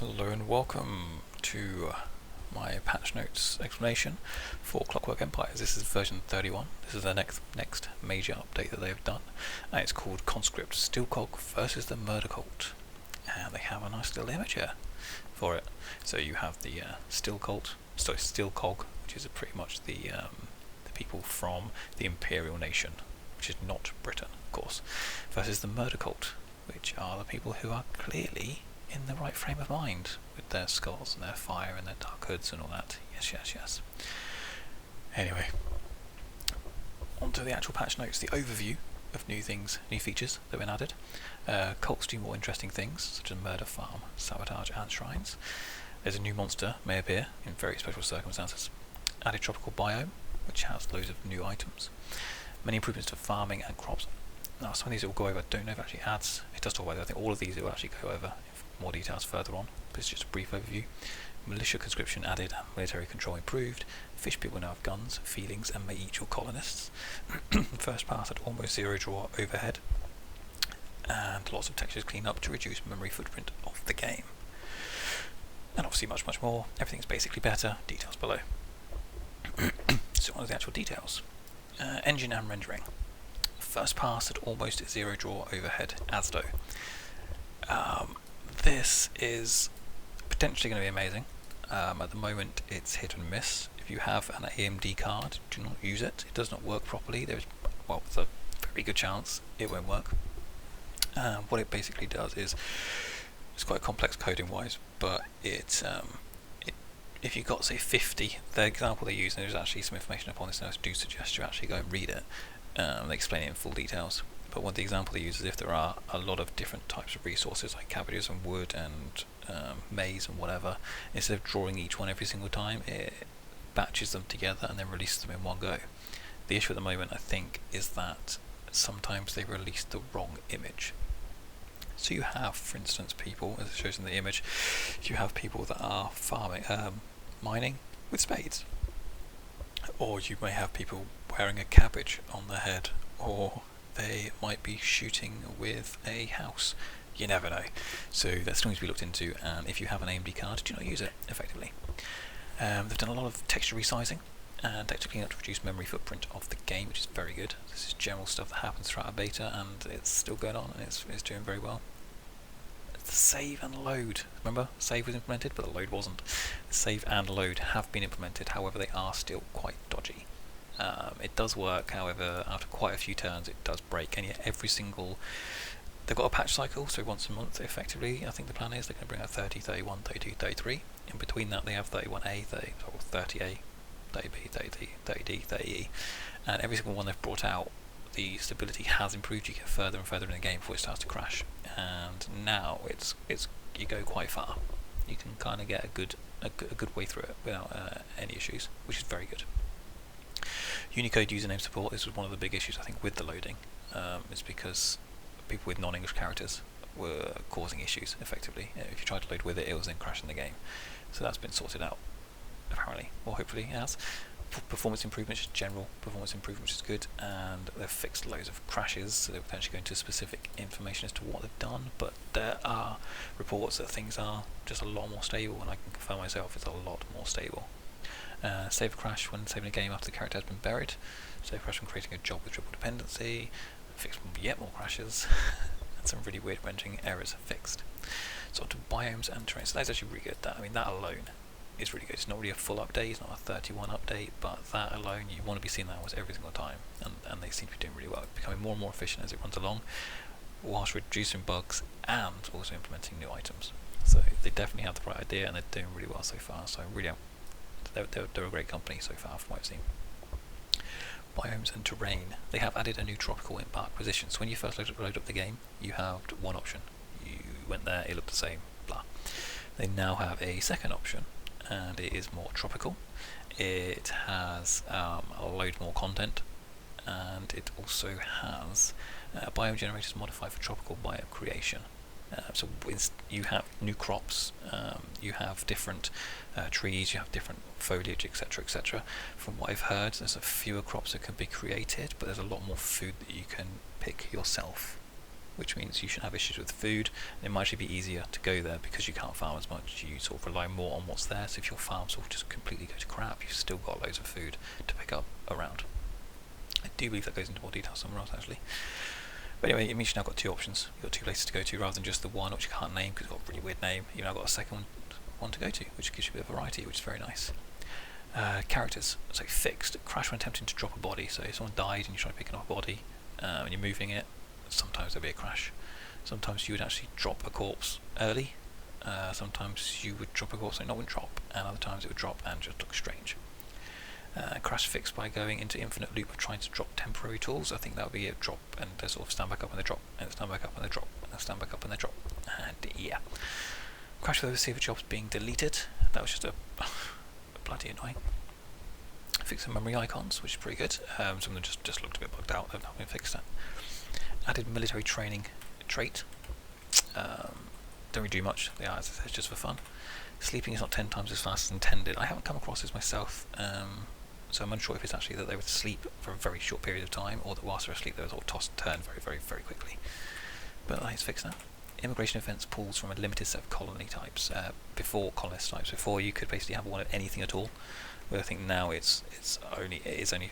Hello and welcome to my patch notes explanation for Clockwork Empires. This is version 31. This is the next major update that they've done, and it's called Conscript Steelcog versus the Murdercult. And they have a nice little image here for it. So you have the Steelcog, which is pretty much the people from the Imperial nation, which is not Britain, of course, versus the Murdercult, which are the people who are clearly in the right frame of mind with their skulls and their fire and their dark hoods and all that. Yes. Anyway, onto the actual patch notes, the overview of new features that have been added. Cults do more interesting things, such as murder, farm, sabotage and shrines. There's a new monster may appear in very special circumstances. Added tropical biome, which has loads of new items. Many improvements to farming and crops. Now some of these it will go over, I don't know if it actually adds, it does talk about it, I think all of these it will actually go over more details further on, but it's just a brief overview. Militia conscription added, military control improved, fish people now have guns, feelings and may eat your colonists. First pass at almost zero draw overhead, and lots of textures clean up to reduce memory footprint of the game. And obviously much more, everything's basically better, details below. So on to the actual details. Engine and rendering. First pass at almost zero draw overhead, as though. This is potentially going to be amazing. At the moment it's hit and miss. If you have an AMD card, do not use it. It does not work properly. There's a very good chance it won't work. What it basically does is, it's quite complex coding wise, but if you got say 50, the example they use, and there's actually some information upon this, and I do suggest you actually go and read it. They explain it in full details. But one the example they use is if there are a lot of different types of resources like cabbages and wood and maize and whatever, instead of drawing each one every single time, it batches them together and then releases them in one go. The issue at the moment, I think, is that sometimes they release the wrong image. So you have, for instance, people, as it shows in the image, you have people that are mining with spades, or you may have people wearing a cabbage on their head, or they might be shooting with a house. You never know. So that's going to be looked into, and if you have an AMD card, do not use it effectively. They've done a lot of texture resizing and texture cleanup to reduce memory footprint of the game, which is very good. This is general stuff that happens throughout a beta, and it's still going on, and it's doing very well. The save and load. Remember, save was implemented, but the load wasn't. The save and load have been implemented, however they are still quite dodgy. It does work, however, after quite a few turns it does break, and yet they've got a patch cycle, so once a month effectively, I think the plan is they're going to bring out 30, 31, 32, 33. In between that they have 31A, 30A, 30B, 30D, 30D, 30E, and every single one they've brought out, the stability has improved. You get further and further in the game before it starts to crash, and now it's you go quite far. You can kind of get a good way through it without any issues, which is very good. Unicode username support. This was one of the big issues I think with the loading. It's because people with non-English characters were causing issues effectively. If you tried to load with it, it was then crashing the game. So that's been sorted out apparently, or hopefully it has. Performance improvements, general performance improvement, which is good, and they've fixed loads of crashes, so they're potentially going into specific information as to what they've done, but there are reports that things are just a lot more stable, and I can confirm myself it's a lot more stable. Save a crash when saving a game after the character has been buried, save a crash when creating a job with triple dependency, fixed yet more crashes, and some really weird rendering errors fixed. So to biomes and terrain, so that's actually really good. That alone is really good. It's not really a full update, it's not a 31 update, but that alone, you want to be seeing that almost every single time, and they seem to be doing really well. It's becoming more and more efficient as it runs along, whilst reducing bugs and also implementing new items. So they definitely have the right idea, and they're doing really well so far. So really, they're a great company so far from what I've seen. Biomes and terrain. They have added a new tropical in park position. So when you first load up the game, you have one option. You went there, it looked the same, blah. They now have a second option, and it is more tropical. It has a load more content, and it also has biome generators modified for tropical biome creation. So you have new crops, you have different trees, you have different foliage, etc, etc. From what I've heard, there's a fewer crops that can be created, but there's a lot more food that you can pick yourself, which means you should have issues with food, and it might actually be easier to go there because you can't farm as much. You sort of rely more on what's there, so if your farm sort of just completely go to crap, you've still got loads of food to pick up around. I do believe that goes into more detail somewhere else actually. But anyway, it means you've now got two options. You've got two places to go to rather than just the one, which you can't name because it's got a really weird name. You've now got a second one to go to, which gives you a bit of variety, which is very nice. Characters, so fixed. Crash when attempting to drop a body. So if someone died and you try to pick up a body and you're moving it, sometimes there'll be a crash. Sometimes you would actually drop a corpse early. Sometimes you would drop a corpse and not would drop, and other times it would drop and just look strange. Crash fixed by going into infinite loop of trying to drop temporary tools. I think that would be a drop and they sort of stand back up and they drop, and stand back up and they drop, and then stand back up and they drop. And yeah. Crash with overseer jobs being deleted. That was just a bloody annoying. Fixing memory icons, which is pretty good. Some of them just looked a bit bugged out. They've not been fixed yet. Added military training trait. Don't really do much. They are, as I said, just for fun. Sleeping is not 10 times as fast as intended. I haven't come across this myself, so I'm unsure if it's actually that they would sleep for a very short period of time, or that whilst they're asleep they would all toss and turn very, very, very quickly. But it's fixed now. Immigration events pulls from a limited set of colony types. Before colonist types, before you could basically have one of anything at all. But I think now it is only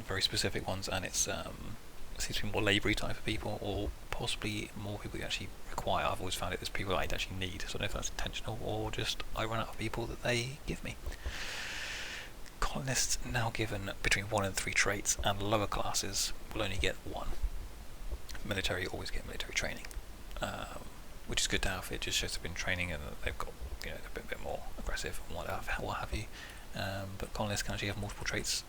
very specific ones, and it seems to be more laboury type of people, or possibly more people you actually require. I've always found there's people I actually need, so I don't know if that's intentional or just I run out of people that they give me. Colonists now given between 1 and 3 traits, and lower classes will only get 1. Military always get military training, which is good to have. It just shows they've been training and they've got a bit more aggressive and what have you. But colonists can actually have multiple traits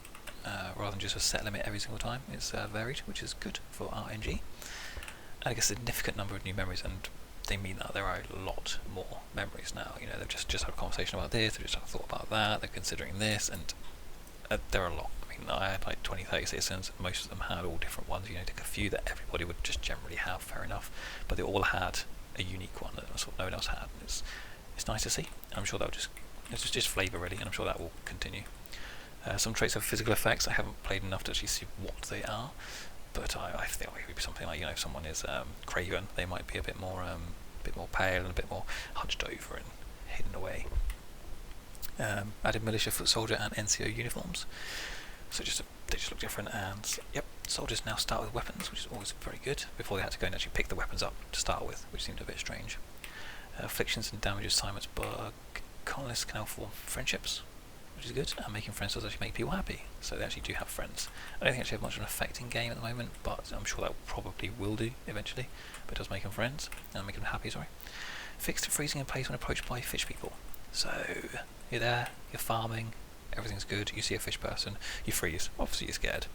rather than just a set limit every single time. It's varied, which is good for RNG. And I guess a significant number of new memories, and they mean that there are a lot more memories now. They've just had a conversation about this, they've just had a thought about that, they're considering this, and there are a lot. I mean, I had like 20, 30 citizens, and most of them had all different ones. Took a few that everybody would just generally have, fair enough, but they all had a unique one that sort of no one else had. And it's nice to see. I'm sure that'll it's just flavour really, and I'm sure that will continue. Some traits have physical effects. I haven't played enough to actually see what they are, but I think it would be something like, if someone is craven, they might be a bit more pale and a bit more hunched over and hidden away. Added militia, foot soldier, and NCO uniforms. So they just look different, and yep, soldiers now start with weapons, which is always very good. Before they had to go and actually pick the weapons up to start with, which seemed a bit strange. Afflictions and damage assignments bug. Colonists can now form friendships, which is good, and making friends does actually make people happy, so they actually do have friends. I don't think actually have much of an effect in game at the moment, but I'm sure that probably will do eventually. But it does make them friends, and make them happy, sorry. Fixed freezing in place when approached by fish people. So you're there, you're farming, everything's good, you see a fish person, you freeze, obviously you're scared.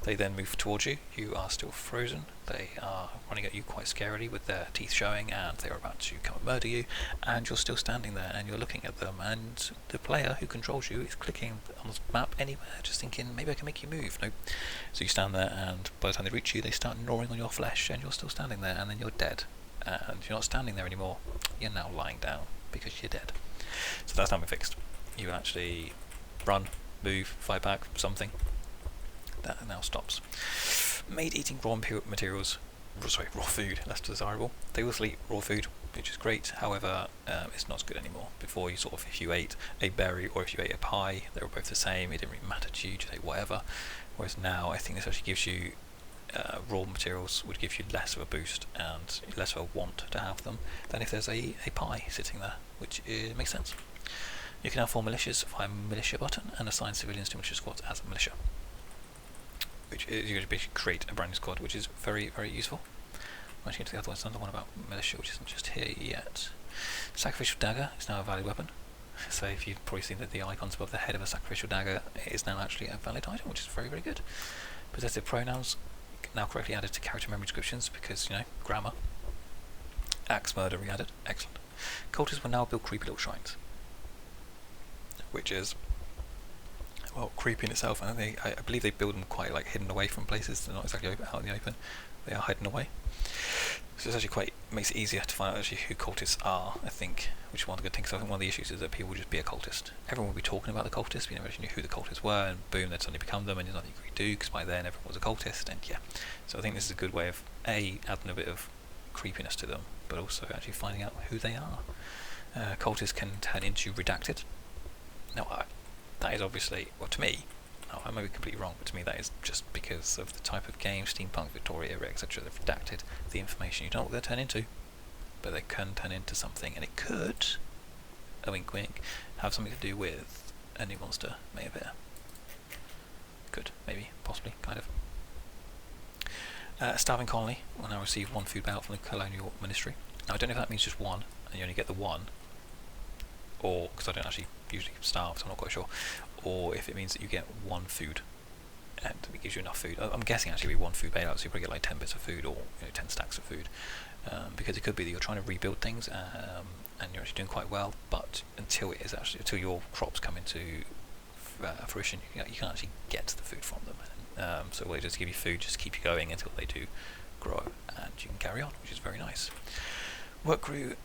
They then move towards you, you are still frozen, they are running at you quite scarily with their teeth showing, and they're about to come and murder you, and you're still standing there and you're looking at them, and the player who controls you is clicking on the map anywhere, just thinking, maybe I can make you move. Nope. So you stand there, and by the time they reach you, they start gnawing on your flesh, and you're still standing there, and then you're dead. And you're not standing there anymore, you're now lying down because you're dead. So that's now been fixed. You actually run, move, fight back, something. That now stops. Made eating raw food less desirable. They also eat raw food, which is great. However, it's not as good anymore. Before, if you ate a berry or if you ate a pie, they were both the same. It didn't really matter to you, just ate whatever. Whereas now, I think this actually gives you raw materials would give you less of a boost and less of a want to have them than if there's a pie sitting there, which makes sense. You can now form militias via militia button and assign civilians to militia squads as a militia, which is you basically create a brand new squad, which is very, very useful. I'm actually going to the other one. There's another one about militia, which isn't just here yet. Sacrificial dagger is now a valid weapon. So if you've probably seen that the icons above the head of a sacrificial dagger is now actually a valid item, which is very, very good. Possessive pronouns now correctly added to character memory descriptions because, grammar. Axe murder re-added. Excellent. Cultists will now build creepy little shrines, which is, creepy in itself. And I believe they build them quite hidden away from places. They're not exactly out in the open. They are hidden away. So it's actually makes it easier to find out actually who cultists are, I think, which is one of the good things. I think one of the issues is that people will just be a cultist. Everyone will be talking about the cultists, but you never actually knew who the cultists were, and boom, they'd suddenly become them, and there's nothing you could do, because by then everyone was a cultist, and yeah. So I think this is a good way of, adding a bit of creepiness to them, but also actually finding out who they are. Cultists can turn into redacted. Now, that is obviously, well, to me, I may be completely wrong, but to me that is just because of the type of game, steampunk, Victoria, etc. They've redacted the information. You don't know what they'll turn into, but they can turn into something, and it could, a wink wink, have something to do with a new monster may appear. Could, maybe, possibly, kind of. A starving colony will now receive 1 food bailout from the colonial ministry. Now, I don't know if that means just 1, and you only get the 1, or, because I don't actually usually starve, so I'm not quite sure, or if it means that you get 1 food, and it gives you enough food. I'm guessing actually it'll be 1 food bailout, so you probably get like 10 bits of food, or 10 stacks of food, because it could be that you're trying to rebuild things, and you're actually doing quite well, but until your crops come into fruition, you can actually get the food from them. So they just give you food, just keep you going until they do grow, and you can carry on, which is very nice. Work crew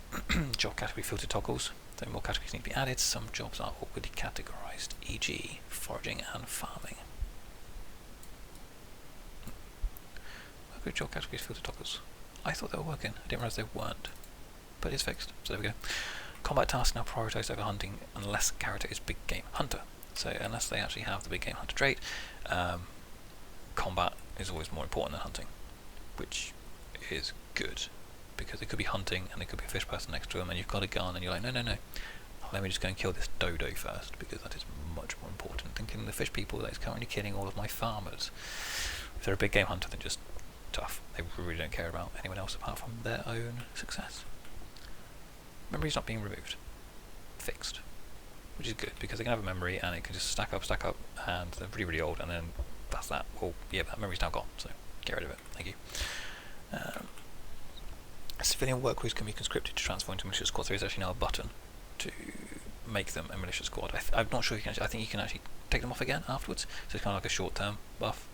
job category filter toggles. So more categories need to be added. Some jobs are awkwardly categorized, e.g. foraging and farming. Work crew job categories filter toggles. I thought they were working. I didn't realise they weren't. But it's fixed. So there we go. Combat tasks now prioritised over hunting unless the character is big game hunter. So unless they actually have the big game hunter trait, combat is always more important than hunting, which is good, because it could be hunting and there could be a fish person next to them and you've got a gun and you're like, no, let me just go and kill this dodo first, because that is much more important than killing the fish people that is currently killing all of my farmers. If they're a big game hunter, then just tough. They really don't care about anyone else apart from their own success. Memory's not being removed. Fixed. Which is good, because they can have a memory and it can just stack up, and they're really, really old, and then that's that. Well, yeah, that memory's now gone, so get rid of it. Thank you. Civilian work crews can be conscripted to transform into militia squad. There is actually now a button to make them a militia squad. I'm not sure you can. I think you can actually take them off again afterwards. So it's kind of like a short-term buff,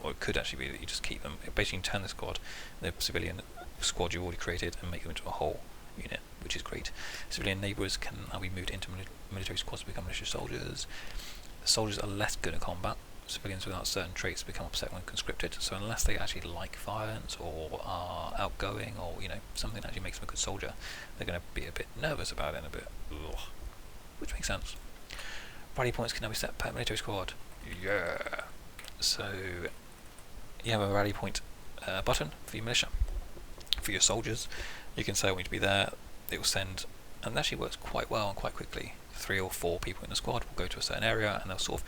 or it could actually be that you just keep them. Basically, you can turn the squad, the civilian squad you already created, and make them into a whole unit, which is great. Civilian neighbours can now be moved into military squads to become militia soldiers. The soldiers are less good at combat. Civilians without certain traits become upset when conscripted, so unless they actually like violence or are outgoing, or something that actually makes them a good soldier, they're going to be a bit nervous about it and a bit ugh, which makes sense. Rally points can now be set per military squad. Yeah. So you have a rally point button for your militia. For your soldiers, you can say I want you to be there. It will send, and it actually works quite well and quite quickly. 3 or 4 people in the squad will go to a certain area, and they'll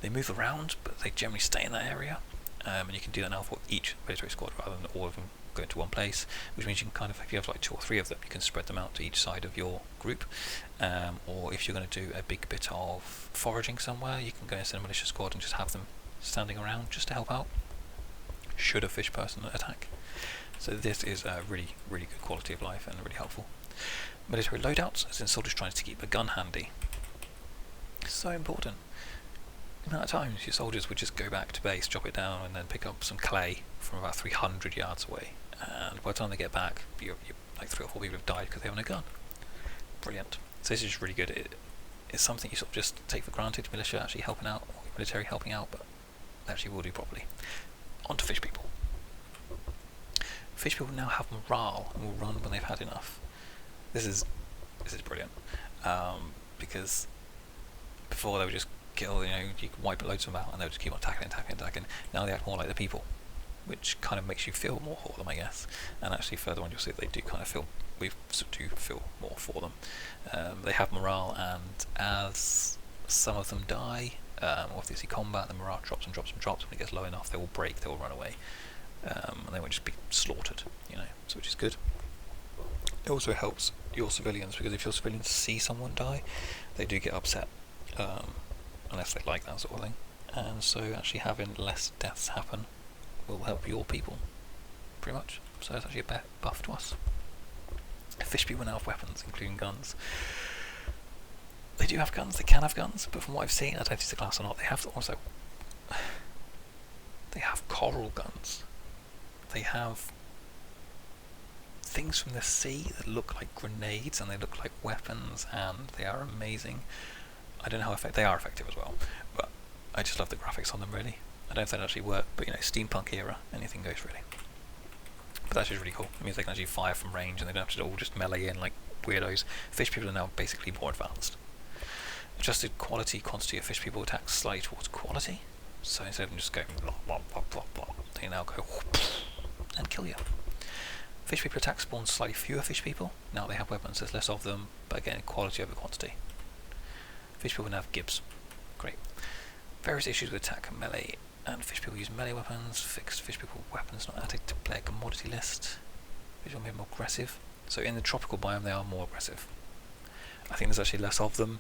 they move around, but they generally stay in that area. And you can do that now for each military squad rather than all of them going to one place, which means you can if you have like 2 or 3 of them, you can spread them out to each side of your group. Or if you're going to do a big bit of foraging somewhere, you can go and send a militia squad and just have them standing around just to help out should a fish person attack. So this is a really, really good quality of life and really helpful. Military loadouts, as in soldiers trying to keep a gun handy. So important. The amount of times your soldiers would just go back to base, drop it down, and then pick up some clay from about 300 yards away. And by the time they get back, you're like 3 or 4 people have died because they haven't a gun. Brilliant. So this is really good. It's something you sort of just take for granted, militia actually helping out, or military helping out, but they actually will do properly. On to fish people. Fish people now have morale and will run when they've had enough. This is brilliant, because before they would just kill, you could wipe loads of them out and they would just keep on attacking. Now they act more like the people, which kind of makes you feel more for them, I guess. And actually further on you'll see they do kind of feel, we do feel more for them. They have morale, and as some of them die, or if they see combat, the morale drops. When it gets low enough, they will break, they will run away, and they won't just be slaughtered, so which is good. It also helps your civilians, because if your civilians see someone die, they do get upset, unless they like that sort of thing. And so actually having less deaths happen will help your people, pretty much. So it's actually a buff to us. Fish people now have weapons, including guns. They do have guns, they can have guns, but from what I've seen, I don't know if it's a class or not, they have also, they have coral guns. They have things from the sea that look like grenades and they look like weapons, and they are amazing. I don't know how effective they are, effective as well, but I just love the graphics on them, really. I don't know if they actually work, but steampunk era, anything goes really. but that's just really cool. It means they can actually fire from range and they don't have to all just melee in like weirdos. Fish people are now basically more advanced. Adjusted quality, quantity of fish people attacks slightly towards quality. So instead of them just going blah, blah, blah, blah, blah, they now go and kill you. Fish people attacks spawn slightly fewer fish people. Now they have weapons, there's less of them, but again, quality over quantity. Fish people now have gibs. Great. Various issues with attack and melee, and fish people use melee weapons. Fixed fish people weapons not added to player commodity list. Fish people made more aggressive. So in the tropical biome, they are more aggressive. I think there's actually less of them,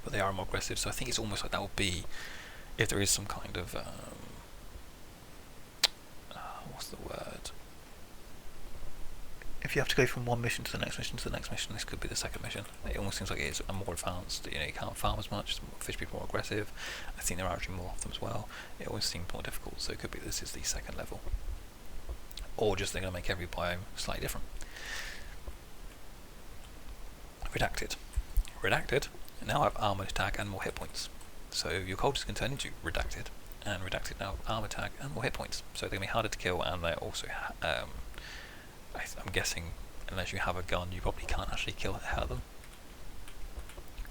but they are more aggressive. So I think it's almost like that would be if there is some kind of what's the word? If you have to go from one mission to the next mission to the next mission, this could be the second mission. It almost seems like it is a more advanced. You know, you can't farm as much. Fish people are more aggressive. I think there are actually more of them as well. It always seems more difficult. So it could be this is the second level, or just they're going to make every biome slightly different. Redacted. Redacted now have armor attack and more hit points. So your cultists can turn into redacted, and redacted now have armor attack and more hit points. So they're going to be harder to kill, and they're also I'm guessing, unless you have a gun, you probably can't actually hurt them.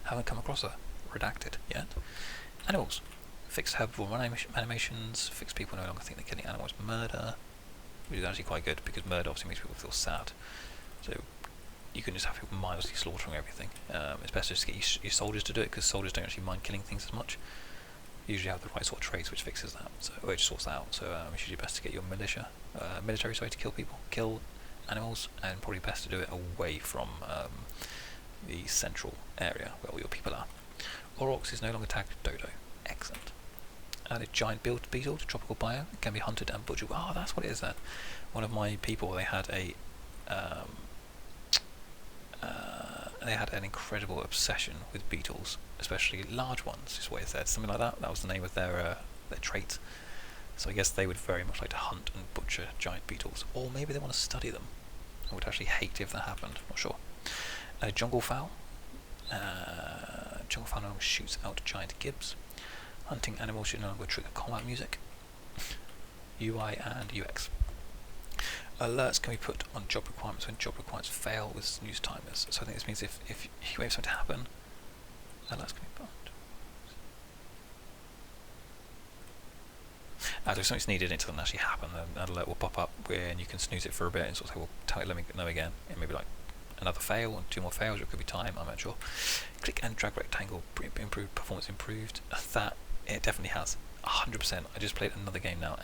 Haven't come across a redacted yet. Animals. Fixed herbivore animations. Fixed people no longer think they're killing animals. Murder, which is actually quite good, because murder obviously makes people feel sad. So you can just have people mindlessly slaughtering everything. It's best to just get your soldiers to do it, because soldiers don't actually mind killing things as much. You usually have the right sort of traits which fixes that, so which sorts that out. So it's usually best to get your military to kill animals, and probably best to do it away from the central area where all your people are. Aurochs is no longer tagged dodo. Excellent. Added giant beetle to tropical biome. It can be hunted and butchered. Oh, that's what it is then. One of my people, they had an incredible obsession with beetles, especially large ones, is what it said. Something like that. That was the name of their trait. So I guess they would very much like to hunt and butcher giant beetles, or maybe they want to study them. I would actually hate if that happened. Not sure. Jungle fowl. Jungle fowl no longer shoots out giant gibbs. Hunting animals should no longer trigger combat music. UI and UX. Alerts can be put on job requirements when job requirements fail with snooze timers. So I think this means if you wait for something to happen, alerts can be put. If something's needed and it doesn't actually happen, then an alert will pop up and you can snooze it for a bit and sort of say, well, tell it, let me know again. It may be like another fail and 2 more fails, or it could be time, I'm not sure. Click and drag rectangle, improved performance improved. That it definitely has, 100%. I just played another game now,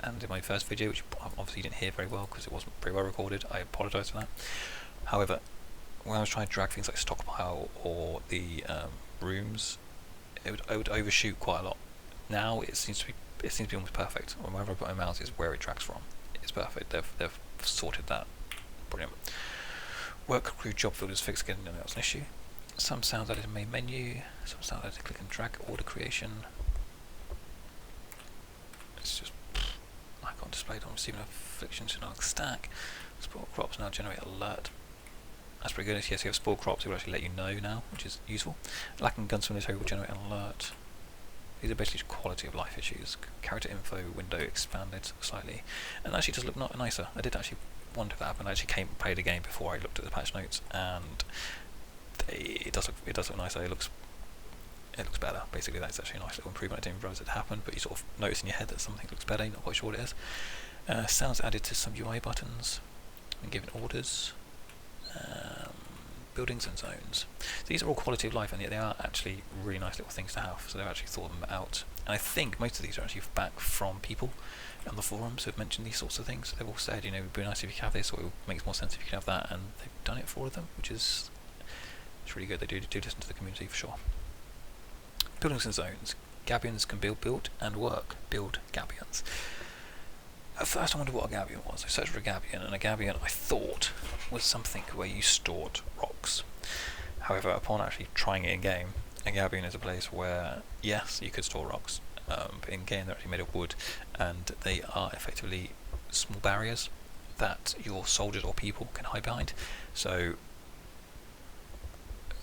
and in my first video, which obviously you didn't hear very well because it wasn't very well recorded, I apologise for that. However, when I was trying to drag things like stockpile or the rooms, I would overshoot quite a lot. Now it seems to be almost perfect. Wherever I put my mouse is where it drags from. It's perfect. They've sorted that. Brilliant. Work crew job filters fixed again. That was an issue. Some sounds added in main menu. Some sounds added to click and drag order creation. It's just icon displayed on receiving afflictions in our stack. Spore crops now generate alert. That's pretty good. Yes, you have spore crops. It will actually let you know now, which is useful. Lacking guns from military will generate an alert. These are basically just quality of life issues. Character info window expanded slightly, and actually does look not nicer. I did actually wonder if that happened. I actually played a game before I looked at the patch notes, and it does look nicer. It looks better. Basically, that's actually a nice little improvement. I didn't realise it happened, but you sort of notice in your head that something looks better. You're not quite sure what it is. Sounds added to some UI buttons and given orders. Buildings and zones. These are all quality of life, and yet they are actually really nice little things to have. So they've actually thought them out, and I think most of these are actually back from people on the forums who have mentioned these sorts of things. They've all said, you know, it'd be nice if you could have this, or it makes more sense if you could have that, and they've done it for all of them, which is it's really good. They do listen to the community for sure. Buildings and zones. Gabions can build and work. Build Gabions. At first I wondered what a Gabion was. I searched for a Gabion, and a Gabion I thought was something where you stored rocks. However, upon actually trying it in game, a Gabion is a place where, yes, you could store rocks, but in game they're actually made of wood, and they are effectively small barriers that your soldiers or people can hide behind. So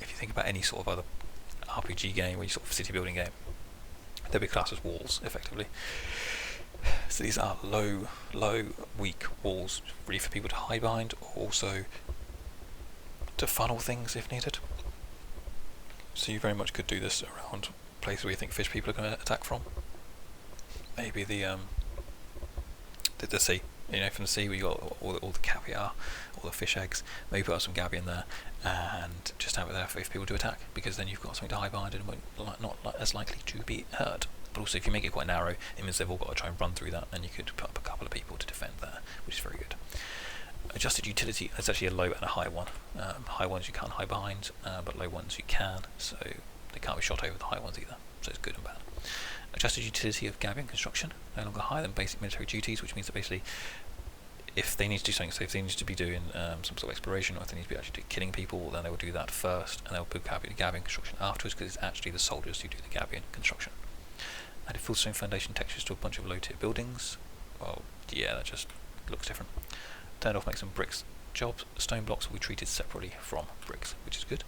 if you think about any sort of other RPG game or any sort of city building game, they'll be classed as walls, effectively. So So these are low, weak walls, really for people to hide behind, or also to funnel things if needed. So you very much could do this around places where you think fish people are going to attack from. Maybe the sea, from the sea where you got all the caviar, all the fish eggs. Maybe put some gabion there and just have it there for if people do attack, because then you've got something to hide behind and not as likely to be hurt. But also, if you make it quite narrow, it means they've all got to try and run through that, and you could put up a couple of people to defend there, which is very good. Adjusted utility, it's actually a low and a high one. High ones you can't hide behind, but low ones you can, so they can't be shot over the high ones either, so it's good and bad. Adjusted utility of gabion construction, no longer higher than basic military duties, which means that basically if they need to do something, so if they need to be doing some sort of exploration, or if they need to be actually killing people, then they will do that first, and they'll put gabion construction afterwards, because it's actually the soldiers who do the gabion construction. Added full stone foundation textures to a bunch of low tier buildings. Well, yeah, that just looks different. Turned off make some bricks jobs. Stone blocks will be treated separately from bricks, which is good.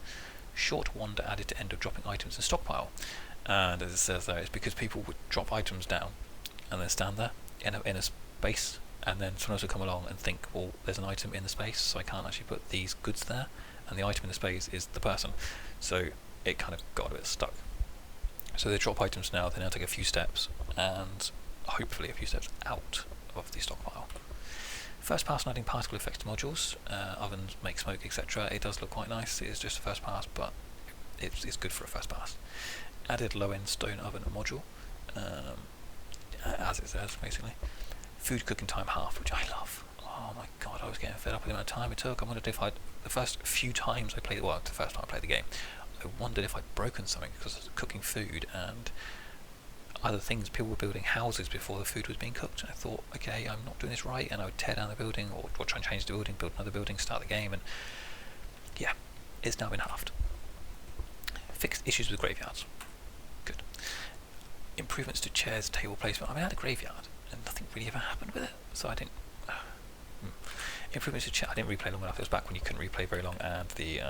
Short wander added to end of dropping items in stockpile. And as it says there, it's because people would drop items down and then stand there in a space, and then someone else will come along and think, well, there's an item in the space, so I can't actually put these goods there, and the item in the space is the person. So it kind of got a bit stuck. So they drop items now, they now take a few steps, and hopefully a few steps out of the stockpile. First pass on adding particle effects to modules, ovens make smoke, etc. It does look quite nice. It is just a first pass, but it's good for a first pass. Added low end stone oven module, as it says basically. Food cooking time half, which I love. Oh my god, I was getting fed up with the amount of time it took. I wondered if the first few times I played the first time I played the game, I wondered if I'd broken something because I was cooking food and other things. People were building houses before the food was being cooked, and I thought, okay, I'm not doing this right, and I would tear down the building or try and change the building, build another building, start the game, and yeah, it's now been halved. Fixed issues with graveyards. Good. Improvements to chairs, table placement. I mean, I had a graveyard and nothing really ever happened with it, so I didn't. Improvements to I didn't replay long enough. It was back when you couldn't replay very long, and the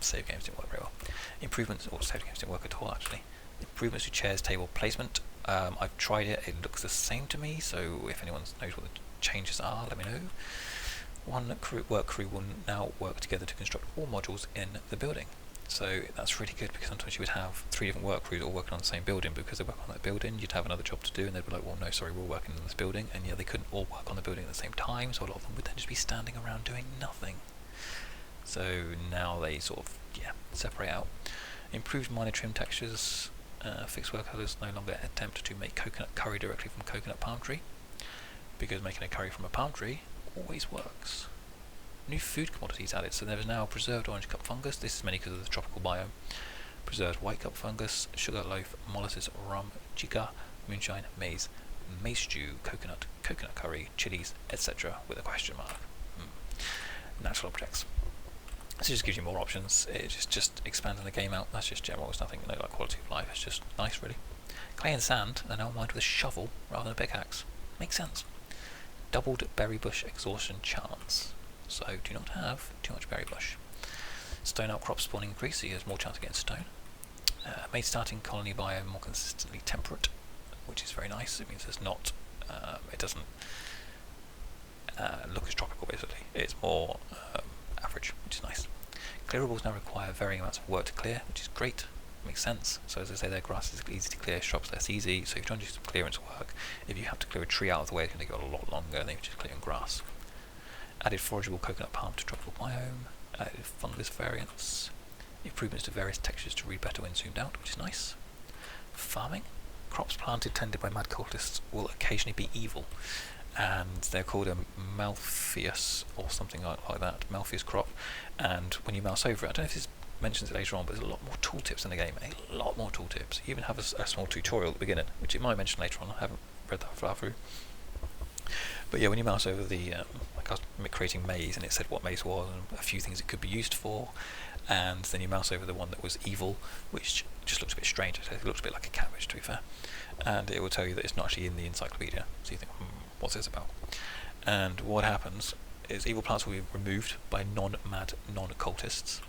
save games didn't work very well. Improvements, or save games didn't work at all actually. Improvements to chairs, table placement. I've tried it. It looks the same to me. So if anyone knows what the changes are, let me know. One work crew will now work together to construct all modules in the building. So that's really good, because sometimes you would have 3 different work crews all working on the same building. Because they work on that building, you'd have another job to do, and they'd be like, well, no, sorry, we're all working on this building. And yeah, they couldn't all work on the building at the same time, so a lot of them would then just be standing around doing nothing. So now they sort of, separate out. Improved minor trim textures. Fixed workers no longer attempt to make coconut curry directly from coconut palm tree, because making a curry from a palm tree always works. New food commodities added, so there is now preserved orange cup fungus. This is mainly because of the tropical biome. Preserved white cup fungus, sugar loaf, molasses, rum, chica, moonshine, maize stew, coconut curry, chilies, etc. with a question mark. Natural objects. So it just gives you more options. It just expanding the game out. That's just general. It's nothing like quality of life. It's just nice, really. Clay and sand, they're now mined with a shovel rather than a pickaxe. Makes sense. Doubled berry bush exhaustion chance. So do not have too much berry bush. Stone outcrop spawning increase, so you have more chance of getting stone. Made starting colony biome more consistently temperate, which is very nice. It means there's not, it doesn't look as tropical basically. It's more average, which is nice. Clearables now require varying amounts of work to clear, which is great. Makes sense. So as I say, their grass is easy to clear, shrubs less easy. So if you're trying to do some clearance work, if you have to clear a tree out of the way, it's going to take a lot longer than if you're just clearing grass. Added forageable coconut palm to tropical biome. Added fungus variants. Improvements to various textures to read better when zoomed out, which is nice. Farming. Crops planted tended by mad cultists will occasionally be evil, and they're called a Malpheus or something like that, Malpheus crop. And when you mouse over it, I don't know if this mentions it later on, but there's a lot more tooltips in the game, a lot more tooltips. You even have a small tutorial at the beginning, which it might mention later on. I haven't read that far through. But yeah, when you mouse over the, like I was creating maize, and it said what maize was and a few things it could be used for, and then you mouse over the one that was evil, which just looks a bit strange. It looks a bit like a cabbage, to be fair, and it will tell you that it's not actually in the encyclopedia. So you think, what's this about? And what happens is evil plants will be removed by non-mad, non-cultists,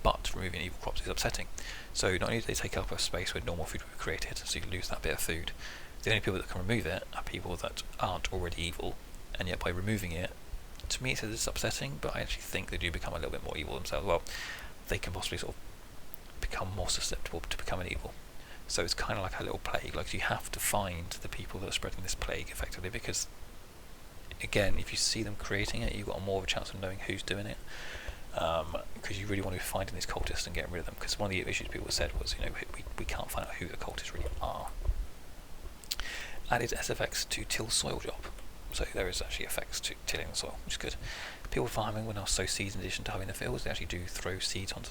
but removing evil crops is upsetting. So not only do they take up a space where normal food would be created, so you lose that bit of food, The only people that can remove it are people that aren't already evil, and yet by removing it, to me it's upsetting, but I actually think they do become a little bit more evil themselves. Well, they can possibly sort of become more susceptible to becoming evil. So it's kind of like a little plague. Like, you have to find the people that are spreading this plague effectively, because again, if you see them creating it, you've got more of a chance of knowing who's doing it, because you really want to be finding these cultists and getting rid of them. Because one of the issues people said was, we can't find out who the cultists really are. Added SFX to till soil job, so there is actually effects to tilling the soil, which is good. People farming will now sow seeds in addition to having the fields. They actually do throw seeds onto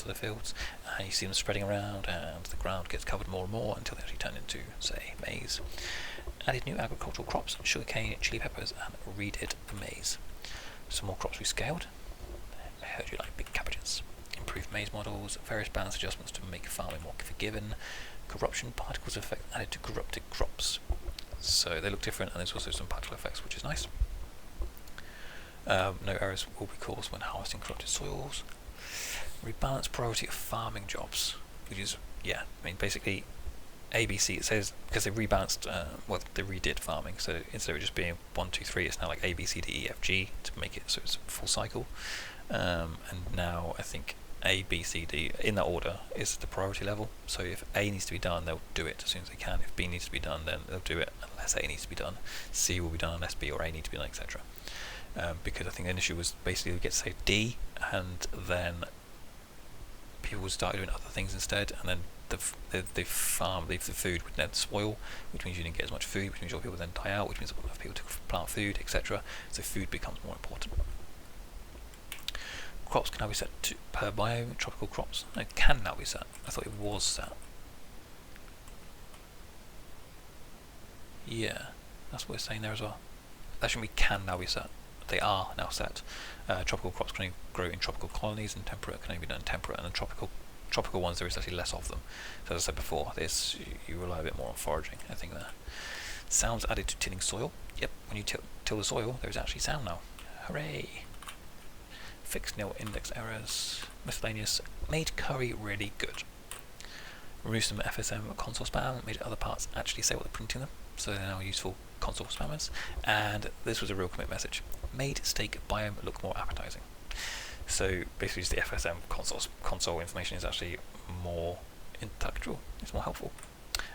the fields, and you see them spreading around, and the ground gets covered more and more until they actually turn into, say, maize. Added new agricultural crops: sugarcane, chili peppers, and redid the maize. Some more crops we scaled. I heard you like big cabbages. Improved maize models, various balance adjustments to make farming more forgiving. Corruption particles effect added to corrupted crops. So they look different, and there's also some particle effects, which is nice. No errors will be caused when harvesting corrupted soils. Rebalance priority of farming jobs, which is, basically ABC. It says, because they rebalanced, they redid farming, so instead of just being 1, 2, 3, it's now like A, B, C, D, E, F, G to make it so it's a full cycle. And now I think A, B, C, D in that order is the priority level. So if A needs to be done, they'll do it as soon as they can. If B needs to be done, then they'll do it unless A needs to be done. C will be done unless B or A needs to be done, etc. Because I think the issue was basically we get to say D, and then people would start doing other things instead, and then the food would then spoil, which means you didn't get as much food, which means your people then die out, which means a lot of people to plant food, etc. So food becomes more important. Crops can now be set to per biome. Tropical crops, no, can now be set. I thought it was set. Yeah, that's what it's saying there as well. That shouldn't be can now be set. They are now set. Tropical crops can only grow in tropical colonies, and temperate can only be done in temperate, and then tropical ones there is actually less of them. So as I said before, you rely a bit more on foraging, I think there. Sounds added to tilling soil. Yep, when you till the soil, there is actually sound now. Hooray! Fixed nil index errors. Miscellaneous. Made curry really good. Removed some FSM console spam. Made other parts actually say what they're printing them, so they're now useful console spammers. And this was a real commit message. Made steak biome look more appetizing. So basically, just the FSM console information is actually more intellectual. It's more helpful.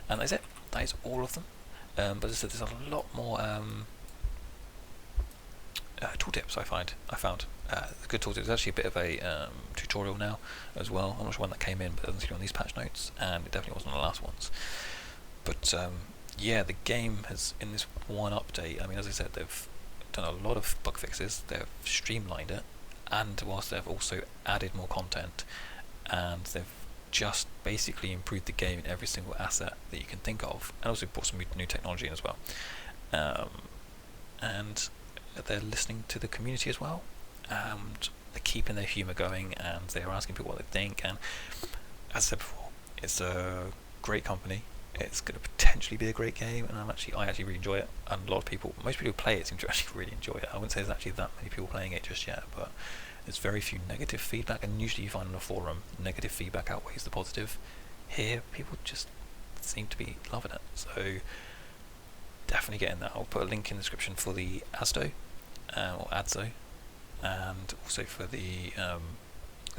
And that's it. That is all of them. But as I said, there's a lot more tooltips I found. Good tooltips. There's actually a bit of a tutorial now as well. I'm not sure when that came in, but it doesn't seem on these patch notes, and it definitely wasn't on the last ones. But yeah, the game has, in this one update, I mean, as I said, they've done a lot of bug fixes. They've streamlined it, and whilst they've also added more content, and they've just basically improved the game in every single asset that you can think of, and also brought some new technology in as well. And they're listening to the community as well, and they're keeping their humour going, and they're asking people what they think. And as I said before, it's a great company. It's going to potentially be a great game, and I actually really enjoy it. And a lot of people, most people who play it seem to actually really enjoy it. I wouldn't say there's actually that many people playing it just yet, but there's very few negative feedback, and usually you find on a forum negative feedback outweighs the positive. Here, people just seem to be loving it, so definitely get in that. I'll put a link in the description for the ASDO, or ADSO, and also for the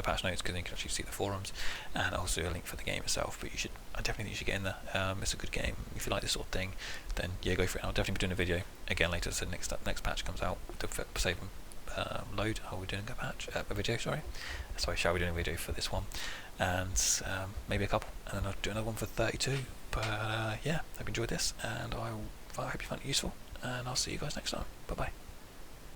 patch notes, because you can actually see the forums, and also a link for the game itself. But I definitely think you should get in there. It's a good game. If you like this sort of thing, then yeah, go for it. I'll definitely be doing a video again later. So next patch comes out, the save and load. Are we doing a video? Sorry, shall we doing a video for this one, and maybe a couple, and then I'll do another one for 32. But yeah, hope you enjoyed this, and I hope you found it useful, and I'll see you guys next time. Bye bye.